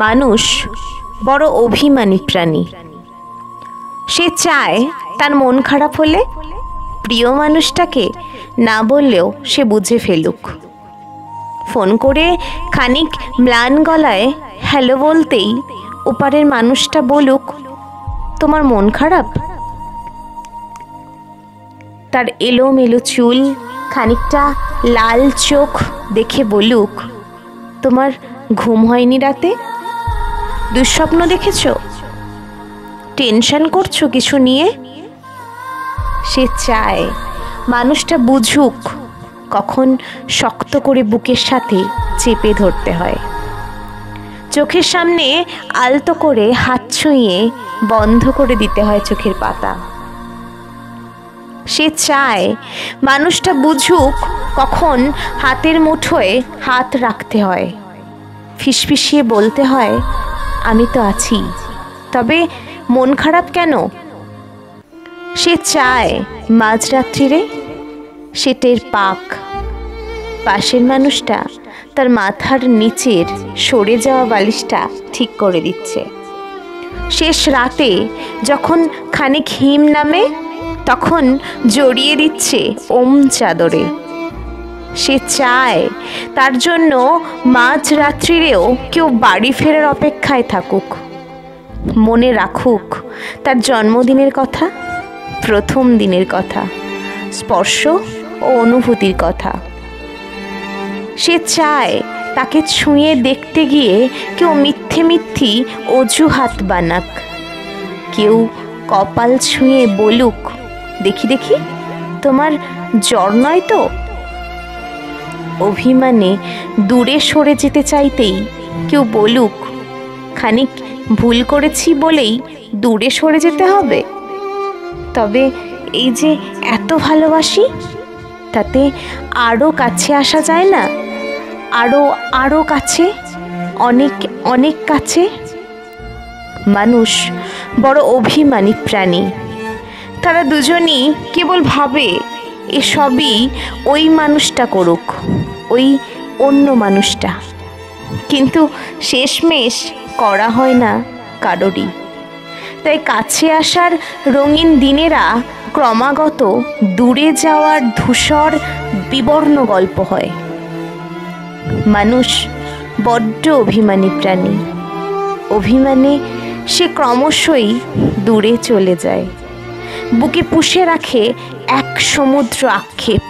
মানুষ বড় অভিমানী প্রাণী। সে চায় তার মন খারাপ হলে প্রিয় মানুষটাকে না বললেও সে বুঝে ফেলুক। ফোন করে খানিক ম্লান গলায় হ্যালো বলতেই ওপারের মানুষটা বলুক, তোমার মন খারাপ? তার এলোমেলো চুল, খানিকটা লাল চোখ দেখে বলুক, তোমার ঘুম হয়নি রাতে? দুঃস্বপ্ন দেখেছো? টেনশন করছো কিছু নিয়ে? সে চায় মানুষটা বুঝুক কখন শক্ত করে বুকের সাথে চেপে ধরতে হয়, চোখের সামনে আলতো করে হাত ছুঁয়ে বন্ধ করে দিতে হয় চোখের পাতা। সে চায় মানুষটা বুঝুক কখন হাতের মুঠোয় হাত রাখতে হয়, ফিসফিসিয়ে বলতে হয়, আমি তো আছি, তবে মন খারাপ কেন? সে চায় মাঝরাত্রিরে সে টের পাক পাশের মানুষটা তার মাথার নিচের সরে যাওয়া বালিশটা ঠিক করে দিচ্ছে। শেষ রাতে যখন খানিক হিম নামে তখন জড়িয়ে দিচ্ছে ওম চাদরে। সে চায় তার জন্য মাঝরাত্রিরেও কেউ বাড়ি ফেরার অপেক্ষায় থাকুক, মনে রাখুক তার জন্মদিনের কথা, প্রথম দিনের কথা, স্পর্শ ও অনুভূতির কথা। সে চায় তাকে ছুঁয়ে দেখতে গিয়ে কেউ মিথ্যে মিথ্যি অজুহাত বানাক, কেউ কপাল ছুঁয়ে বলুক, দেখি দেখি তোমার জ্বর নয় তো? অভিমানে দূরে সরে যেতে চাইতেই কেউ বলুক, খানিক ভুল করেছি বলেই দূরে সরে যেতে হবে? তবে এই যে এত ভালোবাসি, তাতে আরও কাছে আসা যায় না? আরও কাছে, অনেক অনেক কাছে। মানুষ বড় অভিমানী প্রাণী। তারা দুজনই কেবল ভাবে এসবই ওই মানুষটা করুক, ওই অন্য মানুষটা, কিন্তু শেষমেশ করা হয় না কারোরই। তাই কাছে আসার রঙিন দিনেরা ক্রমাগত দূরে যাওয়ার ধূসর বিবর্ণ গল্প হয়। মানুষ বড্ড অভিমানী প্রাণী। অভিমানে সে ক্রমশই দূরে চলে যায়, বুকে পুষে রাখে এক সমুদ্র আক্ষেপ।